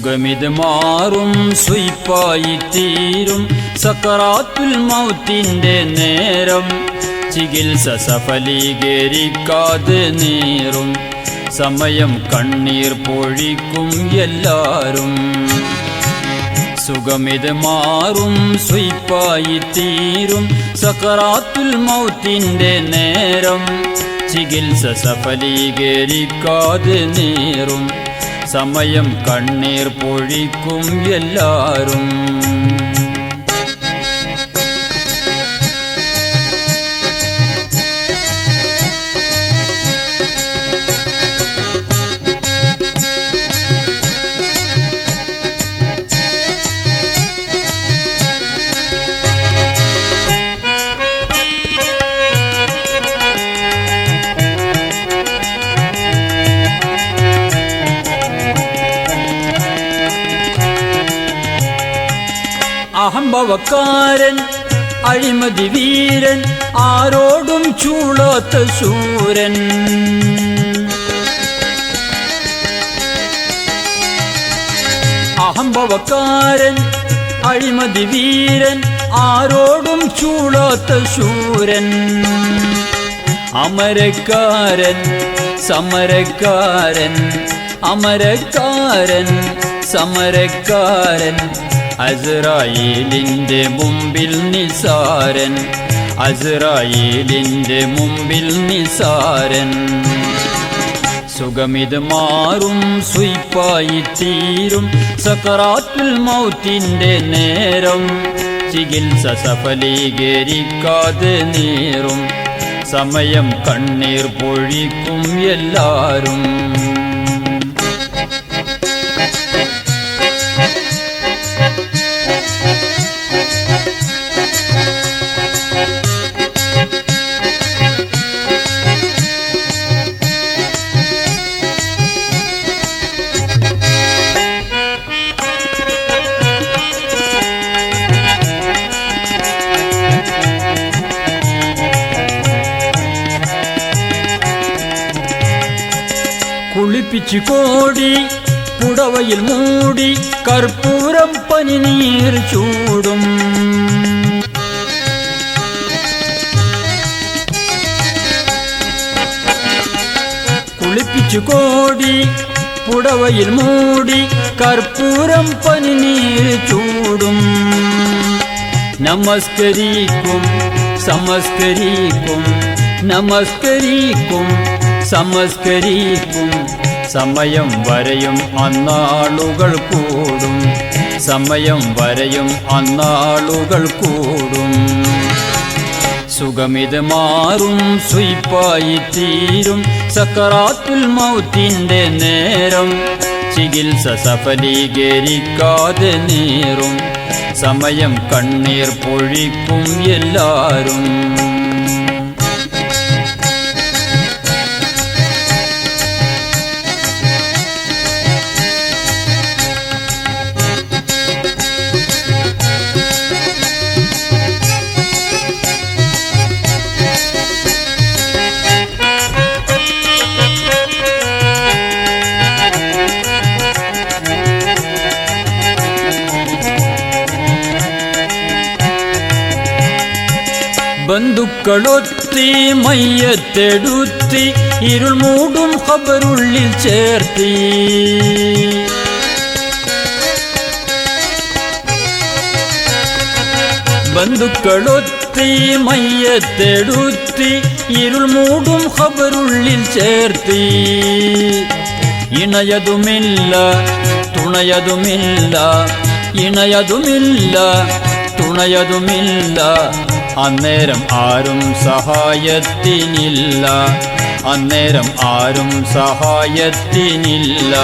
സുഖമിത് മാറും സുയിപ്പായി തീരും സക്കറാത്തുൽ മൗത്തിന്റെ നേരം. ചികിത്സ സഫലീകരിക്കാതെ നീറും സമയം കണ്ണീർ പൊഴിക്കും എല്ലാരും. സുഖമിത് മാറും സുയിപ്പായി തീരും സക്കറാത്തുൽ മൗത്തിന്റെ നേരം. ചികിത്സ സഫലീകരിക്കാതെ നീറും സമയം കണ്ണീർ പൊഴിക്കും എല്ലാരും. അഹംഭവക്കാരൻ അഴിമതി വീരൻ ആരോടും ചൂടാത്ത ശൂരൻ. അഹംഭവക്കാരൻ അഴിമതി വീരൻ ആരോടും ചൂടാത്ത ശൂരൻ. അമരക്കാരൻ സമരക്കാരൻ അമരക്കാരൻ സമരക്കാരൻ. അസ്രായീലിന്റെ മുമ്പിൽ നിസാരൻ അസ്രായീലിന്റെ മുമ്പിൽ നിസാരൻ. സുഖമിത് മാറും സുയിപ്പായി തീരും സക്കറാത്തുൽ മൗത്തിന്റെ നേരം. ചികിത്സ സഫലീകരിക്കാതെ നീറും സമയം കണ്ണീർ പൊഴിക്കും എല്ലാരും. കുളിപ്പിച്ചു കോടി പുടവയിൽ മൂടി കർപ്പൂരം പനിനീർ ചൂടും. കുളിപ്പിച്ചു കോടി പുടവയിൽ മൂടി കർപ്പൂരം പനിനീർ ചൂടും. നമസ്കരിക്കും സമസ്കരിക്കും നമസ്കരിക്കും സമസ്കരിക്കും സമയം വരെയും അന്നാളുകൾ കൂടും സമയം വരെയും അന്നാളുകൾ കൂടും. സുഖമിത് മാറും സുയിപ്പായി തീരും സക്കറാത്തുൽ മൗത്തിന്റെ നേരം. ചികിത്സ സഫലീകരിക്കാതെ നീറും സമയം കണ്ണീർ പൊഴിക്കും എല്ലാരും. ബന്ധുക്കളൊത്തി മയ്യത്തെടുത്തി ഇരുൾ മൂടും ഖബറുള്ളിൽ ചേർത്തി. ബന്ധുക്കളൊത്തി മയ്യത്തെടുത്തി ഇരുൾ മൂടും ഖബറുള്ളിൽ ചേർത്തി. ഇണയതുമില്ല തുണയതുമില്ല ഇണയതുമില്ല തുണയതുമില്ല. അന്നേരം ആരും സഹായത്തിനില്ല അന്നേരം ആരും സഹായത്തിനില്ല.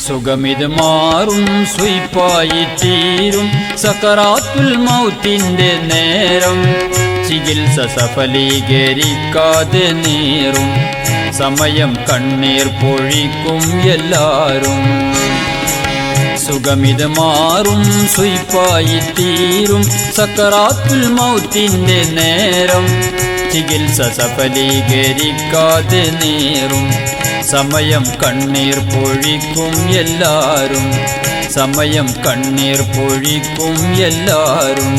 സുഖമിത് മാറും സുയിപ്പായി തീരും സക്കറാത്തുൽ മൗത്തിന്റെ നേരം. ചികിത്സ സഫലീകരിക്കാതെ നീറും സമയം കണ്ണീർ പൊഴിക്കും എല്ലാരും. സുഖമിത് മാറും സുയ്പായി തീരും സക്കറാത്തുൽ മൗത്തിൻ്റെ നേരം ചികിത്സ സഫലീകരിക്കാതെ നേറും സമയം കണ്ണീർ പൊഴിക്കും എല്ലാരും സമയം കണ്ണീർ പൊഴിക്കും എല്ലാരും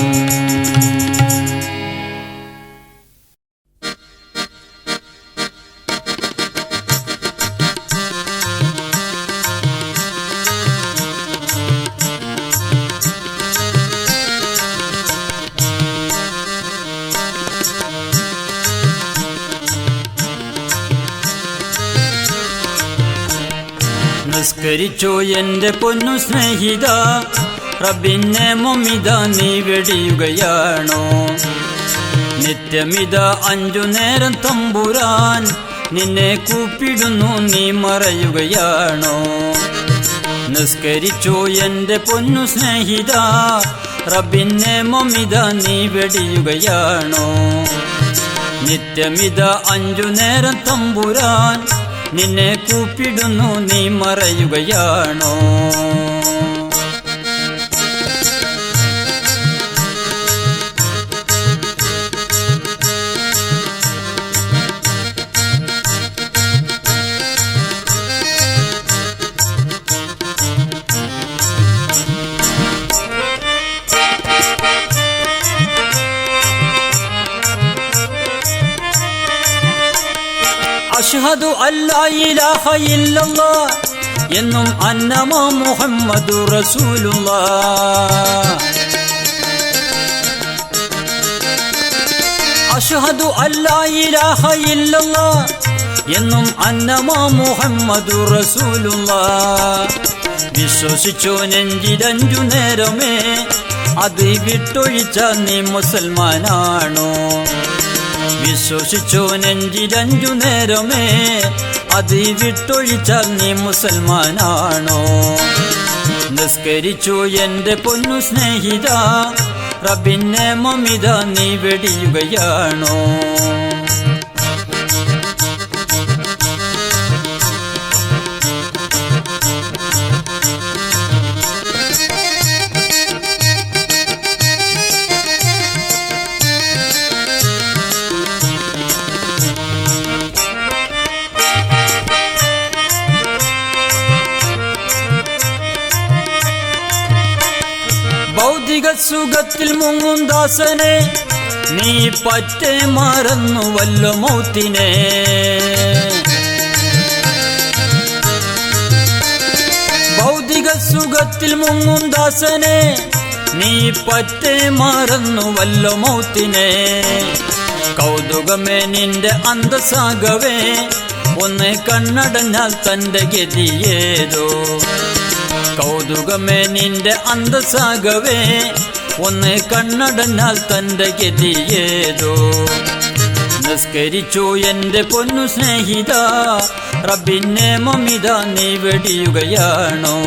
നിസ്കരിച്ചോ എൻ്റെ പൊന്നു സ്നേഹിത റബ്ബിനെ മൊമിത നീ വെടിയുകയാണോ നിത്യമിത 5 നേരം തമ്പുരാൻ നിന്നെ കൂപ്പിടുന്നു നീ മറയുകയാണോ നിസ്കരിച്ചോ എൻ്റെ പൊന്നു സ്നേഹിത റബ്ബിനെ മൊമിത നീ വെടിയുകയാണോ നിത്യമിത 5 നേരം തമ്പുരാൻ നിന്നെ കൂപ്പിടുന്നു നീ മറയുകയാണോ അഷ്ഹദു അല്ലാ ഇലാഹ ഇല്ലല്ലാഹ് എന്നും അന്നമാ മുഹമ്മദു റസൂലുള്ളാഹ് അഷ്ഹദു അല്ലാ ഇലാഹ ഇല്ലല്ലാഹ് എന്നും അന്നമാ മുഹമ്മദു റസൂലുള്ളാഹ് വിശ്വസിച്ചോ നെഞ്ചിലഞ്ചു നേരമേ അത് വിട്ടൊഴിച്ച നീ മുസൽമാനാണോ വിശ്വസിച്ചോ നെഞ്ചിലഞ്ചു നേരമേ അത് വിട്ടൊഴിച്ചാൽ നീ മുസൽമാനാണോ നിസ്കരിച്ചോ എൻ്റെ പൊന്നു സ്നേഹിത റബ്ബിനെ മമിത നീ വെടിയുകയാണോ ഭൗതിക സുഖത്തിൽ മുങ്ങും ദാസനെ നീ പറ്റേ മറന്നുവല്ലോ മൗത്തിനെ ഭൗതിക സുഖത്തിൽ മുങ്ങും ദാസനെ നീ പറ്റേ മറന്നുവല്ലോ മൗത്തിനെ കൗതുകമേ നിന്റെ അന്തസാകവേ ഒന്ന് കണ്ണടഞ്ഞാൽ തൻ്റെ ഗതിയേതോ കൗതുകമേ നിന്റെ അന്തസാകവേ ഒന്ന് കണ്ണടഞ്ഞാൽ തൻ്റെ ഗതിയേതോ നിസ്കരിച്ചോ എൻ്റെ പൊന്നു സ്നേഹിത റബ്ബിനെ മമിത നീ വെടിയുകയാണോ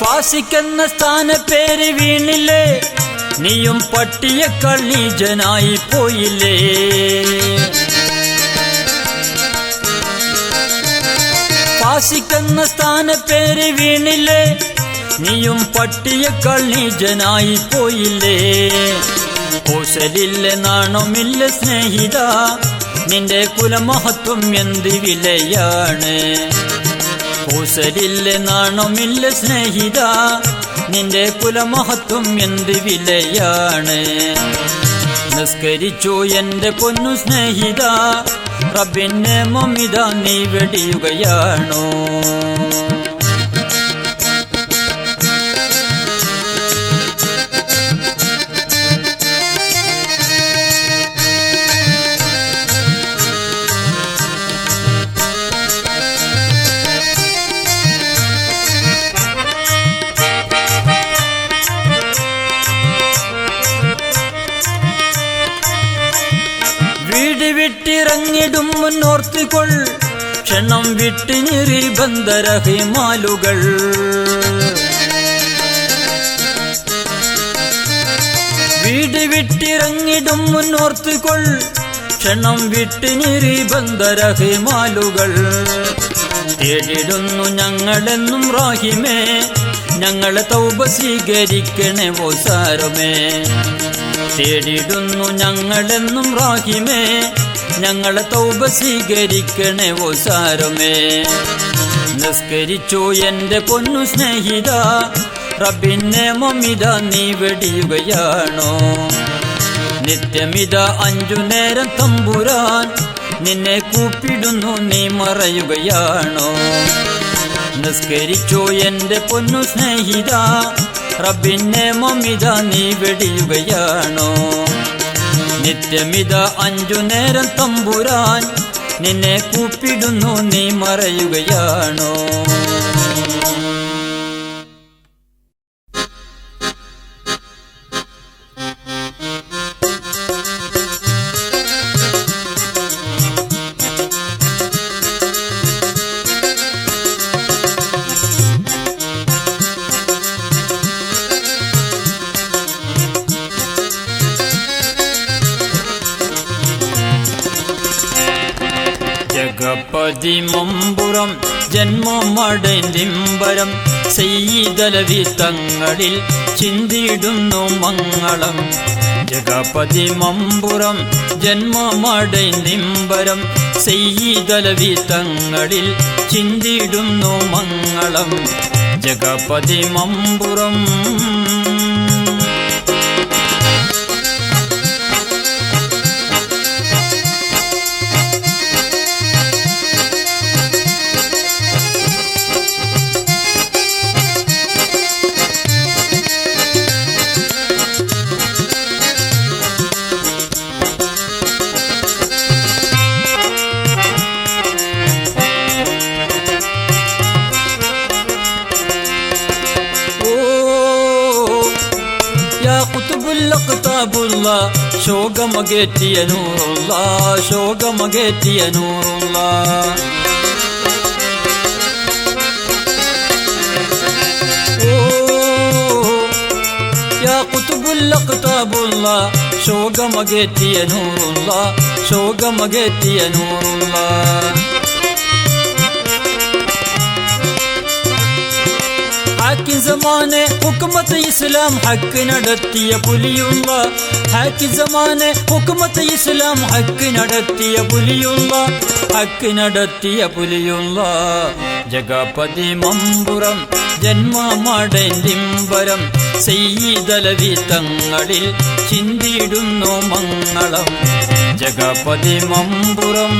ഫാസിക്കെന്ന സ്ഥാന പേര് വീണില്ലേ നീയും പട്ടിയേക്കാൾ നീചനായി പോയില്ലേ ഫാസിക്കെന്ന സ്ഥാന പേര് വീണില്ലേ നീയും പട്ടിയേക്കാൾ നീചനായി പോയില്ലേ കോശലില്ല നാണമില്ല സ്നേഹിത നിന്റെ കുലമഹത്വം എന്ത് വിലയാണ് കൂസലില്ല നാണമില്ല സ്നേഹിത നിന്റെ കുലമഹത്വം എന്ത് വിലയാണ് നിസ്കരിച്ചോ എൻ്റെ പൊന്നു സ്നേഹിത റബ്ബിനെ മമിത നീ വെടിയുകയാണോ വിട്ടിറങ്ങിടും മുന്നോർത്തുകൊൾ ക്ഷണം വിട്ട് നിർബന്ധ റഹിമാലുകൾ വീട് വിട്ടിറങ്ങിടും മുന്നോർത്തുകൊൾ ക്ഷണം വിട്ട് നിർബന്ധ റഹിമാലുകൾ തേടിടുന്നു ഞങ്ങളെന്നും റാഹിമേ ഞങ്ങളെ തൗബ സ്വീകരിക്കണേ ഓ സാരമേ തേടിടുന്നു ഞങ്ങളെന്നും റാഹിമേ ഞങ്ങളെ തൗബ സ്വീകരിക്കണേ ഓ സാരമേ നിസ്കരിച്ചു എൻ്റെ പൊന്നു സ്നേഹിത റബ്ബിനെ മമിത നീ വെടിയുകയാണോ നിത്യമിത 5 നേരം തമ്പുരാൻ നിന്നെ കൂപ്പിടുന്നു നീ മറയുകയാണോ നിസ്കരിച്ചു എൻ്റെ പൊന്നു സ്നേഹിത റബ്ബിനെ മമിത നീ വെടിയുകയാണോ നിത്യമിത 5 നേരം തമ്പുരാൻ നിന്നെ കൂപ്പിടുന്നു നീ മറയുകയാണോ ജഗപതിമമ്പുറം ജന്മമടൈന്തിമ്പരം സയ്യിദലവി തങ്ങളിൽ ചിന്തിടുന്നു മംഗളം ജഗപതിമമ്പുറം ജന്മമടൈന്തിമ്പരം സയ്യിദലവി തങ്ങളിൽ ചിന്തിടുന്നു മംഗളം ജഗപതിമമ്പുറം ഖുതുബുൽ ശോകമകേറ്റിയ നൂറുള്ള ശോകമകേറ്റിയ നൂറുള്ള യാ ഖുതുബുൽ അഖ്താബുള്ള ശോകമകേറ്റിയ നൂറുള്ള ശോകമകേറ്റിയ നൂറുള്ള ഹാക്കിം സമാനെ ഹുക്മത്ത് ഇസ്ലാം ഹക്ക് നടത്തിയ പുലിയുള്ള ഹാക്കിം സമാനെ ഹുക്മത്ത് ഇസ്ലാം ഹക്ക് നടത്തിയ പുലിയുള്ള ഹക്ക് നടത്തിയ പുലിയുള്ള ജഗപതിമമ്പുറം ജന്മമടൈന്തിമ്പരം സയ്യിദലവി തങ്ങളിൽ ചിന്തിടുന്നു മംഗളം ജഗപതിമമ്പുറം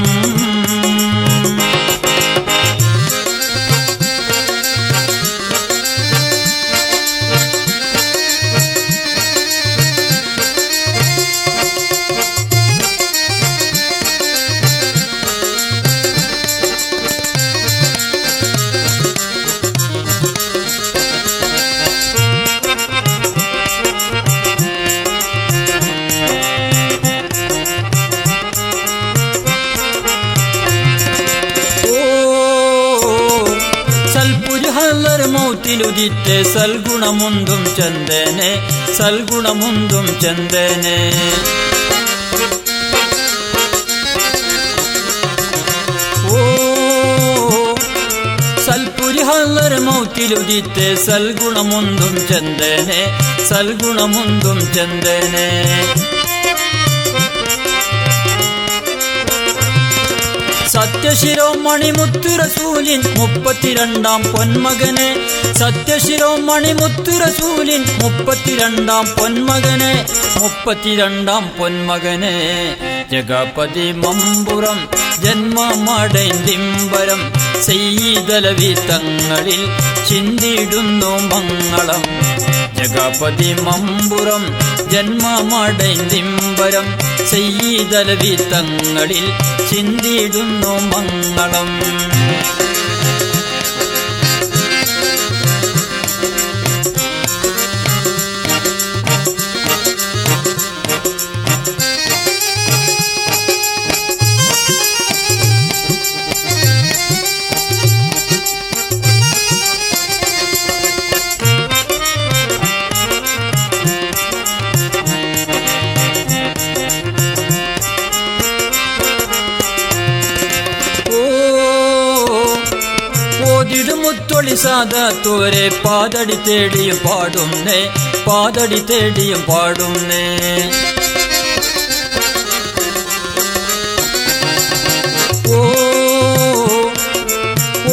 മൗത്തിലുദിത്തെ സൽഗുണമുന്തും ചന്ദനെ സൽഗുണമുന്തും ചന്ദനെ ഓ സൽപുരിഹല്ലർ മൗത്തിലുദിത്തെ സൽഗുണമുന്തും ചന്ദനെ സൽഗുണമുന്തും ചന്ദനെ സത്യശിരോമണി മുത്തു റസൂലിൻ 32 പൊന്മകനെ സത്യശിരോമണി മുത്തു റസൂലിൻ 32 പൊന്മകനെ 32 പൊന്മകനെ ജഗപതിമമ്പുറം ജന്മമടൈന്തിമ്പരം സയ്യിദലവി തങ്ങളിൽ ചിന്തിടുന്നു മംഗളം ജഗപതിമമ്പുറം ജന്മമടൈന്തിമ്പരം സയ്യിദലവി തങ്ങളിൽ ചിന്തിടുന്നു മംഗളം മുത്തൊളി സാദാത്തോരെ പാതടി തേടിയും പാടുന്നേ, പാതടി തേടിയും പാടുന്നേ.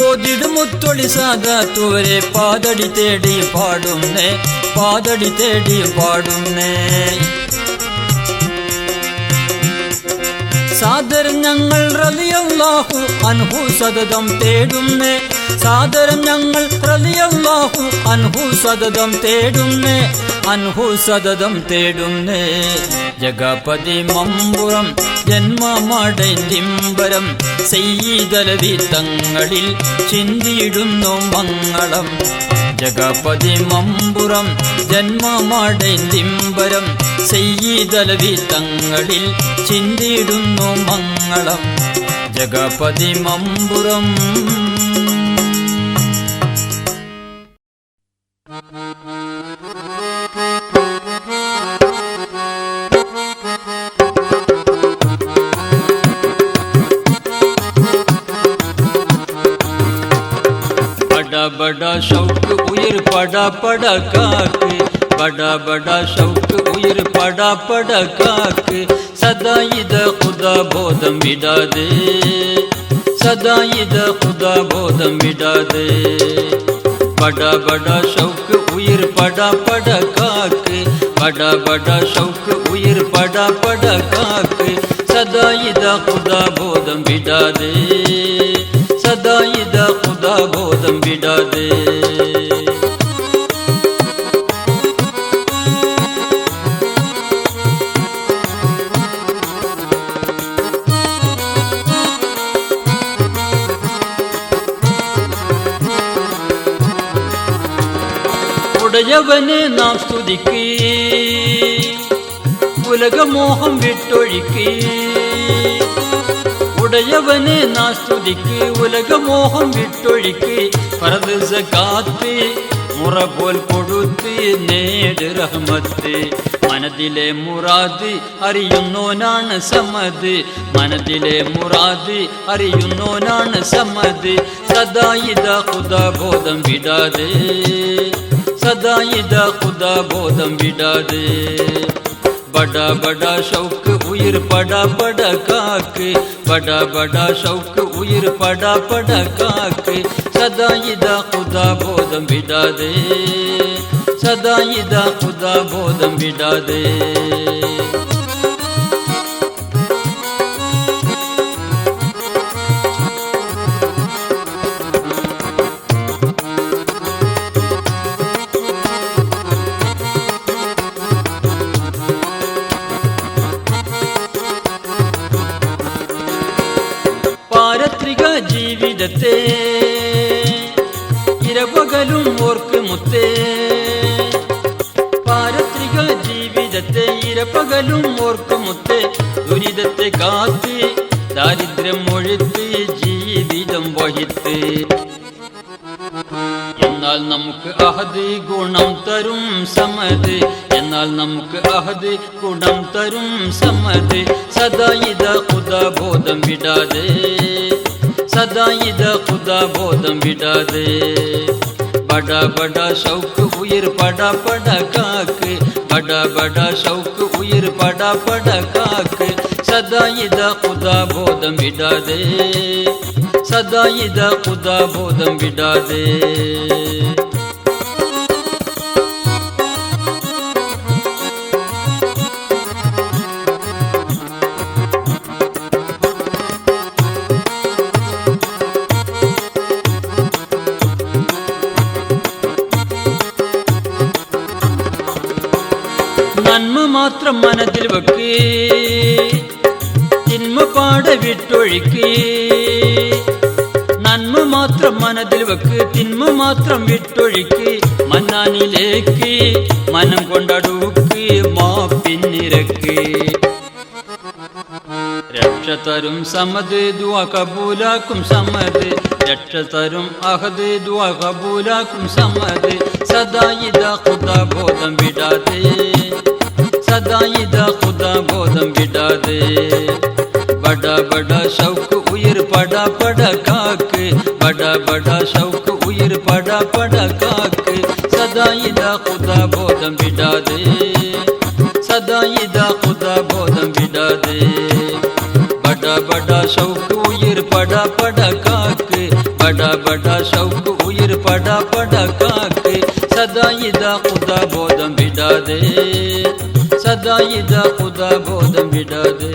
ഓതിടും മുത്തൊളി സാദാത്തോരെ പാതടി തേടിയും പാടുന്നേ, പാതടി തേടിയും പാടുന്നേ. സാദരം ഞങ്ങൾ റളിയല്ലാഹു അൻഹു സദതം തേടുന്നേ, സാദരം ഞങ്ങൾ റളിയല്ലാഹു അൻഹു സദതം തേടുന്നേ, അൻഹു സദതം തേടുന്നേ. ജഗപതി മമ്പുറം ജന്മമടൈന്തിമ്പരം സയ്യിദലവി തങ്ങളിൽ ചിന്തിയിടുന്നു മംഗളം. ജഗപതി മമ്പുറം ജന്മമടൈന്തിമ്പരം സയ്യിദലവി തങ്ങളിൽ ചിന്തിയിടുന്നു മംഗളം. ജഗപതി മമ്പുറം. बड़ा शौक उयर पड़ा पड़ा काक, बड़ा बड़ा शौक उयर पड़ा पड़ा काक. सदा इद खुदा बोधम बिड़ा दे, सदा इद खुदा बोधम बिड़ा दे. बड़ा बड़ा शौक उयर पड़ा पड़ा काक, बड़ा बड़ा शौक उयर पड़ा पड़ा काक. सदा इद खुदा बोधम बिड़ा दे, सदा इद खुदा बोधम बिड़ा दे. ഉടയവനെ നാം സ്തുതിക്ക്, ഉലകമോഹം വിട്ടൊഴിക്ക്. ഉടയവനെ നാം സ്തുതിക്ക്, ഉലകമോഹം വിട്ടൊഴിക്ക്. ഫർദ് സകാത്ത് മുറ പോൽ കൊടുത്ത് നേട് റഹ്മത്ത്. മനതിലെ മുറാദ് അറിയുന്നോനാണ് സമദ്, മനതിലെ മുറാദ് അറിയുന്നോനാണ് സമദ്. സദാ ഇദാ ഖുദാ ബോധം വിടാതെ, सदा इदा खुदा बोधम बिड़ा दे. बड़ा बड़ा शौक उयर पड़ा पड़ा काक, बड़ा बड़ा शौक उयर पड़ा पड़ा काक. सदा इदा खुदा बोधम बिड़ा दे, सदा इदा खुदा बोधम बिड़ा दे. പാരത്രിക ജീവിതത്തെ ഇരപകലും ഓർക്ക് മുത്തേ, പാരത്രിക ജീവിതത്തെ ഇരപകലും ഓർക്ക് മുത്തേ. ദുരിതത്തെ കാത്ത് ദാരിദ്ര്യം ഒഴുത്ത് ജീവിതം വഹിത്ത്. എന്നാൽ നമുക്ക് അഹദ് ഗുണം തരും സമദ്, എന്നാൽ നമുക്ക് അഹദ് ഗുണം തരും സമദ്. സദാ ഇദാ ഖുദാ ബോധം വിടാതെ, സദാ ഇദാ ഖുദാ ബോധം വിടാതെ. बड़ा बड़ा शौक उयर पड़ा पड़ा काक, बड़ा बड़ा शौक उयर पड़ा पड़ा काक. सदा इदा खुदा बोधम बिड़ा दे, सदा इदा खुदा बोधम बिड़ा दे. നന്മ മാത്രം മനതിൽ വെക്ക്, തിന്മ പാടെ വിട്ടൊഴിക്ക്. നന്മ മാത്രം മനതിൽ വെക്ക്, തിന്മ മാത്രം വിട്ടൊഴിക്ക്. മന്നാനിലേക്ക് മനം കൊണ്ടടുക്ക്, മാപ്പിന്നിരക്ക്. രക്ഷ തരും സമദ് ദുആ കബൂലാക്കും സമദ്, രക്ഷ തരും അഹദ് ദുആ കബൂലാക്കും സമദ്. സദാ ഇദാ ഖുദാ ബോധം വിടാതെ, सदा इदा खुदा बोधम बिड़ा दे. बड़ा बड़ा शौक उयर पड़ा पड़ा काके बड़ा बड़ा शौक उयर पड़ा पड़ा काके सदा इदा खुदा बोधम बिड़ा दे सदा इदा खुदा बोधम बिड़ा दे बड़ा बड़ा शौक उयर पड़ा पड़ा काके बड़ा बड़ा शौक उयर पड़ा पड़ा काके सदा इदा खुदा बोधम बिड़ा दे सदा इदा खुदा बोधम बिड़ा दे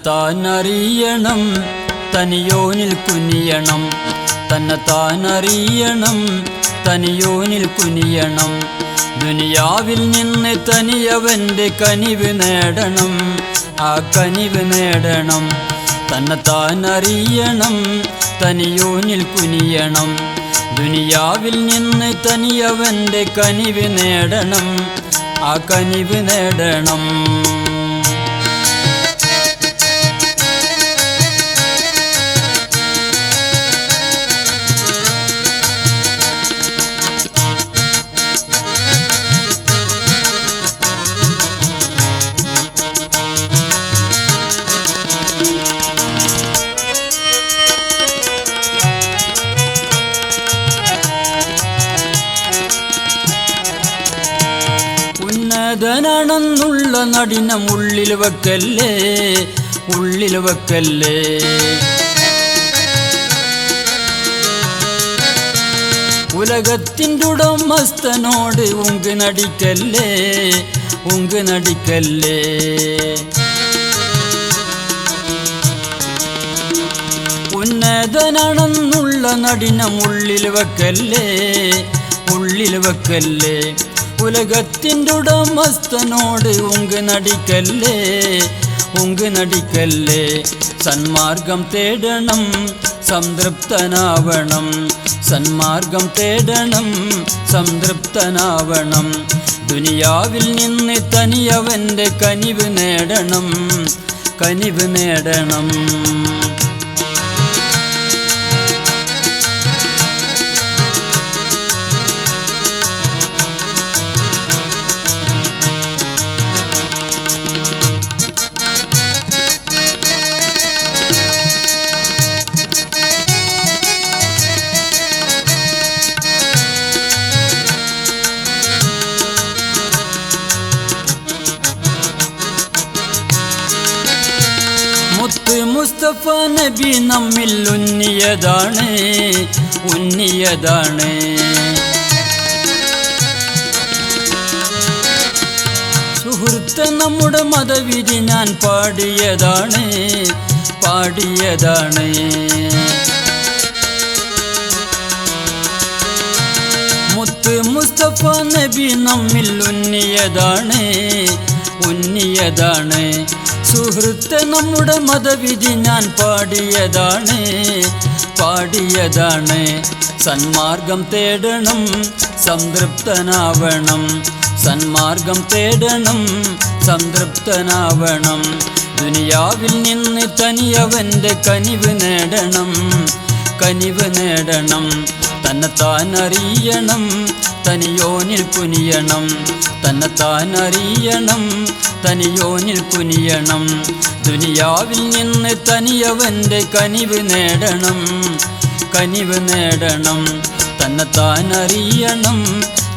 തന്നെത്താനറിയണം തനിയോനിൽ കുനിയണം തന്നെത്താനറിയണം തനിയോനിൽ കുനിയണം ദുനിയാവിൽ നിന്ന് തനിയവൻ്റെ കനിവ് നേടണം ആ കനിവ് നേടണം തന്നെത്താനറിയണം തനിയോനിൽ കുനിയണം ദുനിയാവിൽ നിന്ന് തനിയവൻ്റെ കനിവ് നേടണം ആ കനിവ് നേടണം ഉന്നതനാണെന്നുള്ള നടിനം ഉള്ളിൽ വെക്കല്ലേ ഉള്ളിൽ വെക്കല്ലേ ഉലകത്തിൻ്റെ ഉടമസ്ഥനോട് ഉങ്ക് നടിക്കല്ലേ ഉങ്ക് നടിക്കല്ലേ ഉന്നതനാണെന്നുള്ള നടിനം ഉള്ളിൽ വെക്കല്ലേ ഉള്ളിൽ വെക്കല്ലേ ഉലകത്തിൻ്റെ ഉടമസ്ഥനോട് ഉങ്ക് നടിക്കല്ലേ ഉങ്ക് നടിക്കല്ലേ സന്മാർഗം തേടണം സംതൃപ്തനാവണം സന്മാർഗം തേടണം സംതൃപ്തനാവണം ദുനിയാവിൽ നിന്ന് തനിയവൻ്റെ കനിവ് നേടണം കനിവ് നേടണം മുത്ത് മുസ്തഫ നബി നമ്മിൽ ഉന്നിയതാണ് ഉന്നിയതാണ് സുഹൃത്ത് നമ്മുടെ മതവിധി ഞാൻ പാടിയതാണ് പാടിയതാണ് മുത്ത് മുസ്തഫ നബി നമ്മിൽ ഉന്നിയതാണ് ഉന്നിയതാണ് സുഹൃത്ത് നമ്മുടെ മതവിധി ഞാൻ പാടിയതാണ് പാടിയതാണ് സന്മാർഗം തേടണം സംതൃപ്തനാവണം സന്മാർഗം തേടണം സംതൃപ്തനാവണം ദുനിയാവിൽ നിന്ന് തനിയവൻ്റെ കനിവ് നേടണം കനിവ് നേടണം തന്നെത്താനറിയണം തനിയോനിൽ കുനിയണം തന്നെത്താനറിയണം തനിയോനിൽ കുനിയണം ദുനിയാവിൽ നിന്ന് തനിയവൻ്റെ കനിവ് നേടണം കനിവ് നേടണം തന്നെത്താനറിയണം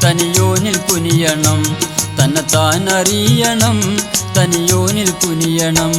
തനിയോനിൽ കുനിയണം തന്നെത്താനറിയണം തനിയോനിൽ കുനിയണം